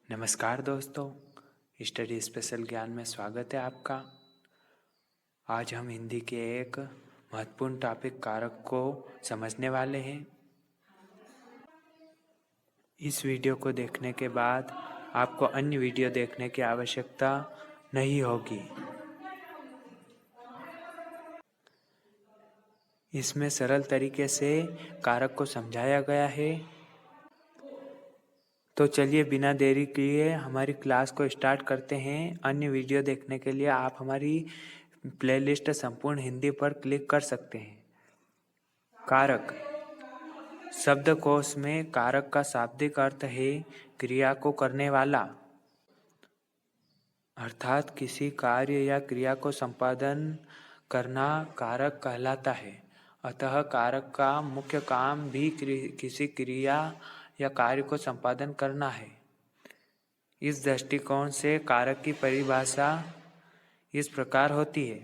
नमस्कार दोस्तों, study special ज्ञान में स्वागत है आपका। आज हम हिंदी के एक महत्वपूर्ण टॉपिक कारक को समझने वाले हैं। इस वीडियो को देखने के बाद आपको अन्य वीडियो देखने की आवश्यकता नहीं होगी। इसमें सरल तरीके से कारक को समझाया गया है। तो चलिए बिना देरी किए हमारी क्लास को स्टार्ट करते हैं। अन्य वीडियो देखने के लिए आप हमारी प्लेलिस्ट संपूर्ण हिंदी पर क्लिक कर सकते हैं। कारक शब्दकोश में कारक का शाब्दिक अर्थ है क्रिया को करने वाला, अर्थात किसी कार्य या क्रिया को संपादन करना कारक कहलाता है। अतः कारक का मुख्य काम भी किसी क्रिया या कार्य को संपादन करना है। इस दृष्टिकोण से कारक की परिभाषा इस प्रकार होती है: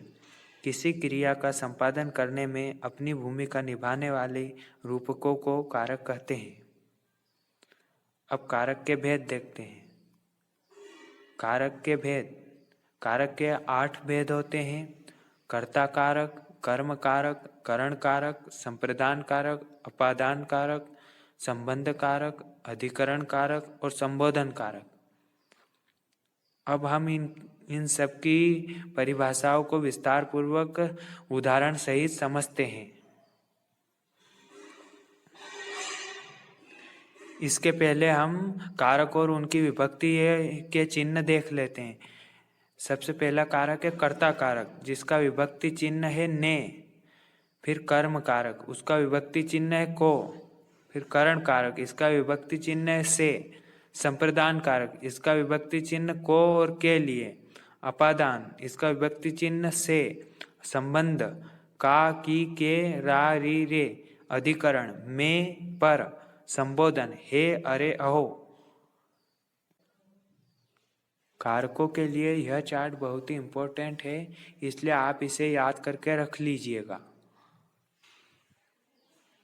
किसी क्रिया का संपादन करने में अपनी भूमिका निभाने वाले रूपकों को कारक कहते हैं। अब कारक के भेद देखते हैं। कारक के भेद। कारक के 8 भेद होते हैं: कर्ता कारक, कर्म कारक, करण कारक, संप्रदान कारक, अपादान कारक, संबंध कारक, अधिकरण कारक और संबोधन कारक। अब हम इन सब की परिभाषाओं को विस्तार पूर्वक उदाहरण सहित समझते हैं। इसके पहले हम कारक और उनकी विभक्ति के चिन्ह देख लेते हैं। सबसे पहला कारक है कर्ता कारक, जिसका विभक्ति चिन्ह है ने। फिर कर्म कारक, उसका विभक्ति चिन्ह है को। फिर करण कारक, इसका विभक्ति चिन्ह है से। संप्रदान कारक, इसका विभक्ति चिन्ह को और के लिए। अपादान, इसका विभक्ति चिन्ह से। संबंध का, की, के, रा, री, रे। अधिकरण में, पर। संबोधन हे, अरे, अहो। कारकों के लिए यह चार्ट बहुत ही इम्पोर्टेंट है, इसलिए आप इसे याद करके रख लीजिएगा।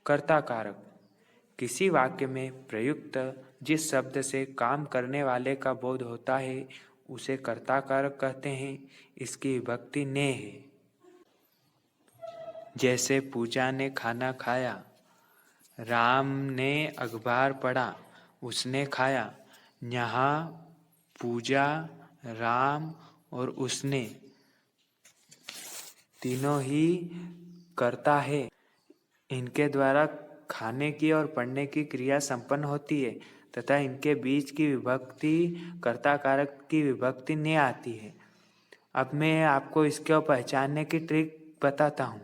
कर्ता कारक, किसी वाक्य में प्रयुक्त जिस शब्द से काम करने वाले का बोध होता है उसे कर्ता कारक कहते हैं। इसकी विभक्ति ने है। जैसे पूजा ने खाना खाया, राम ने अखबार पढ़ा, उसने खाया। यहाँ पूजा, राम और उसने तीनों ही कर्ता है। इनके द्वारा खाने की और पढ़ने की क्रिया संपन्न होती है तथा इनके बीच की विभक्ति कर्ता कारक की विभक्ति ने आती है। अब मैं आपको इसको पहचानने की ट्रिक बताता हूँ।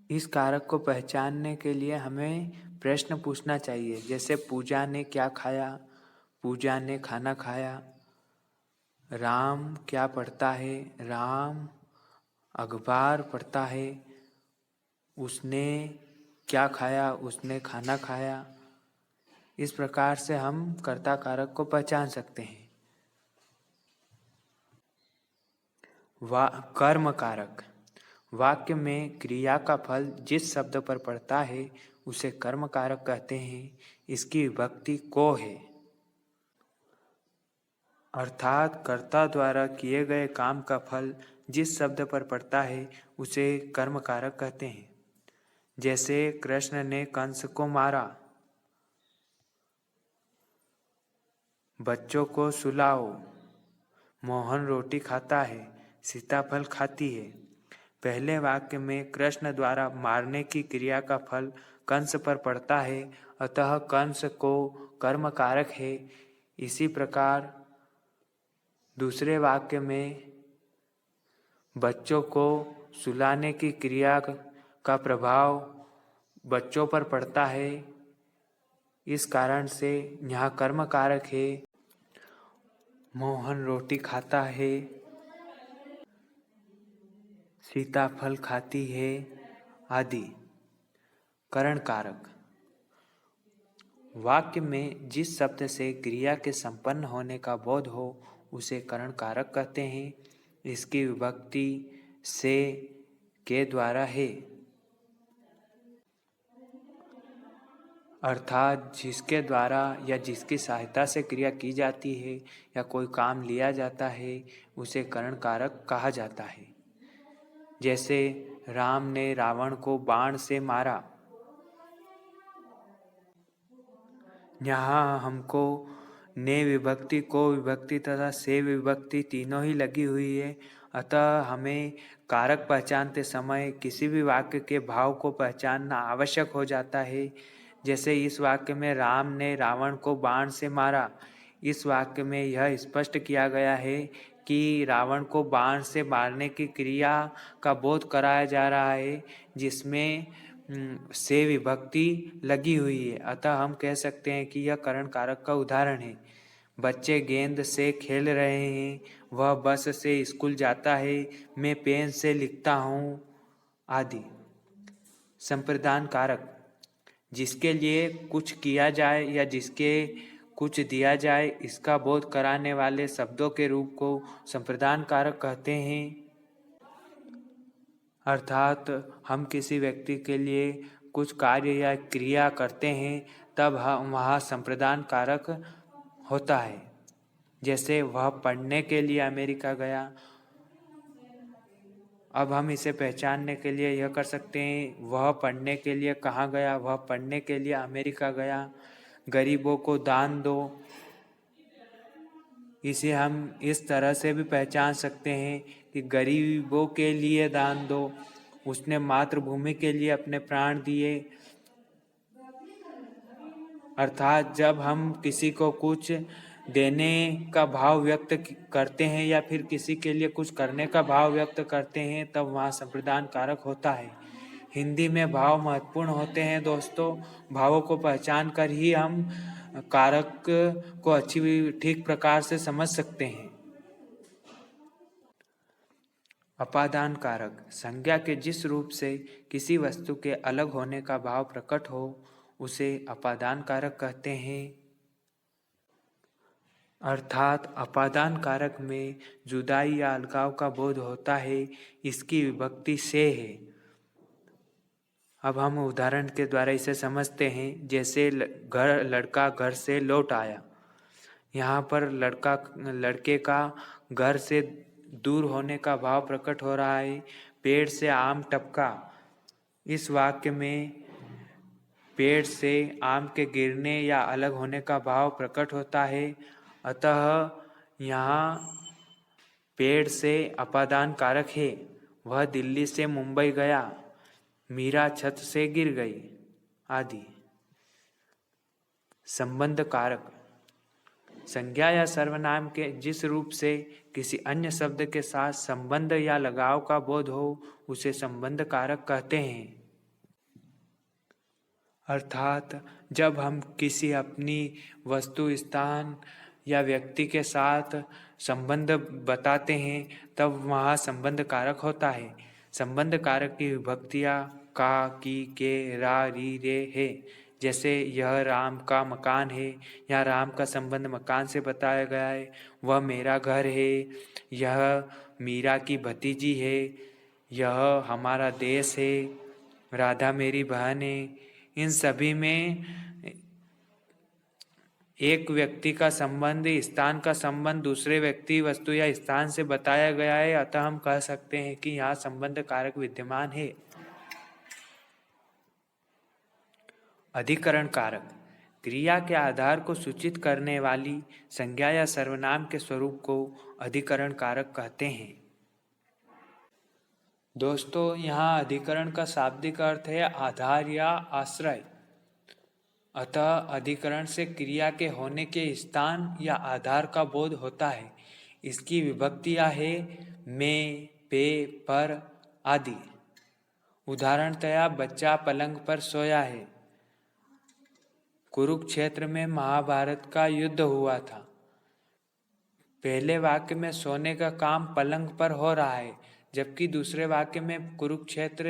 इस कारक को पहचानने के लिए हमें प्रश्न पूछना चाहिए, जैसे पूजा ने क्या खाया, पूजा ने खाना खाया। राम क्या पढ़ता है, राम अखबार पढ़ता है। उसने क्या खाया, उसने खाना खाया। इस प्रकार से हम कर्ता कारक को पहचान सकते हैं। कर्म कारक, वाक्य में क्रिया का फल जिस शब्द पर पड़ता है उसे कर्म कारक कहते हैं। इसकी विभक्ति को है, अर्थात कर्ता द्वारा किए गए काम का फल जिस शब्द पर पड़ता है उसे कर्म कारक कहते हैं। जैसे कृष्ण ने कंस को मारा। बच्चों को सुलाओ। मोहन रोटी खाता है, सीताफल खाती है। पहले वाक्य में कृष्ण द्वारा मारने की क्रिया का फल कंस पर पड़ता है, अतः कंस को कर्म कारक है। इसी प्रकार दूसरे वाक्य में बच्चों को सुलाने की क्रिया का प्रभाव बच्चों पर पड़ता है, इस कारण से यहाँ कर्म कारक है। मोहन रोटी खाता है, सीताफल खाती है आदि। करण कारक, वाक्य में जिस शब्द से क्रिया के संपन्न होने का बोध हो उसे करण कारक कहते हैं। इसकी विभक्ति से, के द्वारा है। अर्थात जिसके द्वारा या जिसकी सहायता से क्रिया की जाती है या कोई काम लिया जाता है उसे करण कारक कहा जाता है। जैसे राम ने रावण को बाण से मारा, यहाँ हमको ने विभक्ति, को विभक्ति तथा से विभक्ति तीनों ही लगी हुई है। अतः हमें कारक पहचानते समय किसी भी वाक्य के भाव को पहचानना आवश्यक हो जाता है। जैसे इस वाक्य में राम ने रावण को बाण से मारा, इस वाक्य में यह स्पष्ट किया गया है कि रावण को बाण से मारने की क्रिया का बोध कराया जा रहा है, जिसमें से विभक्ति लगी हुई है। अतः हम कह सकते हैं कि यह करण कारक का उदाहरण है। बच्चे गेंद से खेल रहे हैं, वह बस से स्कूल जाता है, मैं पेन से लिखता हूँ आदि। संप्रदान कारक, जिसके लिए कुछ किया जाए या जिसके कुछ दिया जाए, इसका बोध कराने वाले शब्दों के रूप को संप्रदान कारक कहते हैं। अर्थात हम किसी व्यक्ति के लिए कुछ कार्य या क्रिया करते हैं तब हम वहाँ संप्रदान कारक होता है। जैसे वह पढ़ने के लिए अमेरिका गया, अब हम इसे पहचानने के लिए यह कर सकते हैं वह पढ़ने के लिए कहाँ गया, वह पढ़ने के लिए अमेरिका गया। गरीबों को दान दो, इसे हम इस तरह से भी पहचान सकते हैं कि गरीबों के लिए दान दो, उसने मातृभूमि के लिए अपने प्राण दिए। अर्थात जब हम किसी को कुछ देने का भाव व्यक्त करते हैं या फिर किसी के लिए कुछ करने का भाव व्यक्त करते हैं तब वहाँ संप्रदान कारक होता है। हिंदी में भाव महत्वपूर्ण होते हैं दोस्तों। भावों को पहचान कर ही हम कारक को अच्छी ठीक प्रकार से समझ सकते हैं। अपादान कारक, संज्ञा के जिस रूप से किसी वस्तु के अलग होने का भाव प्रकट हो उसे अपादान कारक कहते हैं। अर्थात अपादान कारक में जुदाई या अलगाव का बोध होता है, इसकी विभक्ति से है। अब हम उदाहरण के द्वारा इसे समझते हैं। जैसे लड़का घर से लौट आया, यहाँ पर लड़के का घर से दूर होने का भाव प्रकट हो रहा है। पेड़ से आम टपका, इस वाक्य में पेड़ से आम के गिरने या अलग होने का भाव प्रकट होता है। अतः यहाँ पेड़ से अपादान कारक है। वह दिल्ली से मुंबई गया, मीरा छत से गिर गई आदि। संबंध कारक, संज्ञा या सर्वनाम के जिस रूप से किसी अन्य शब्द के साथ संबंध या लगाव का बोध हो उसे संबंध कारक कहते हैं। अर्थात जब हम किसी अपनी वस्तु, स्थान या व्यक्ति के साथ संबंध बताते हैं तब वहाँ संबंध कारक होता है। संबंध कारक की विभक्तियाँ का, की, के, रा, री, रे है। जैसे यह राम का मकान है, यहाँ राम का संबंध मकान से बताया गया है। वह मेरा घर है, यह मीरा की भतीजी है, यह हमारा देश है, राधा मेरी बहन है। इन सभी में एक व्यक्ति का संबंध, स्थान का संबंध दूसरे व्यक्ति, वस्तु या स्थान से बताया गया है। अतः हम कह सकते हैं कि यहाँ संबंध कारक विद्यमान है। अधिकरण कारक, क्रिया के आधार को सूचित करने वाली संज्ञा या सर्वनाम के स्वरूप को अधिकरण कारक कहते हैं। दोस्तों, यहाँ अधिकरण का शाब्दिक अर्थ है आधार या आश्रय। अतः अधिकरण से क्रिया के होने के स्थान या आधार का बोध होता है। इसकी विभक्तियाँ है में, पे, पर आदि। उदाहरणतया बच्चा पलंग पर सोया है। कुरुक्षेत्र में महाभारत का युद्ध हुआ था। पहले वाक्य में सोने का काम पलंग पर हो रहा है, जबकि दूसरे वाक्य में कुरुक्षेत्र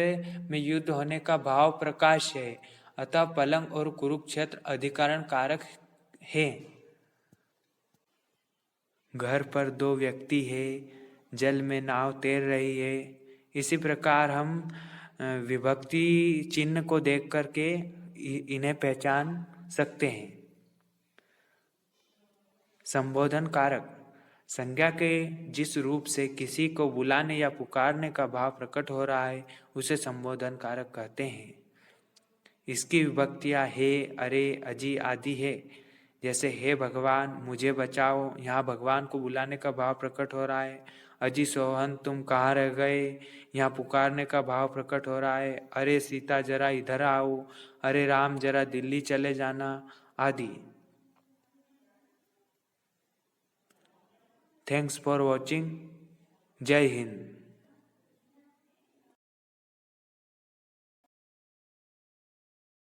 में युद्ध होने का भाव प्रकाश है। अतः पलंग और कुरुक्षेत्र अधिकरण कारक है। घर पर दो व्यक्ति है, जल में नाव तैर रही है। इसी प्रकार हम विभक्ति चिन्ह को देख करके इन्हें पहचान सकते हैं। संबोधन कारक संज्ञा के जिस रूप से किसी को बुलाने या पुकारने का भाव प्रकट हो रहा है उसे संबोधन कारक कहते हैं। इसकी विभक्तियां हे, अरे, अजी आदि है। जैसे हे भगवान मुझे बचाओ, यहाँ भगवान को बुलाने का भाव प्रकट हो रहा है। अजी सोहन तुम कहाँ रह गए, यहाँ पुकारने का भाव प्रकट हो रहा है। अरे सीता जरा इधर आओ, अरे राम जरा दिल्ली चले जाना आदि। Thanks for watching. जय हिंद।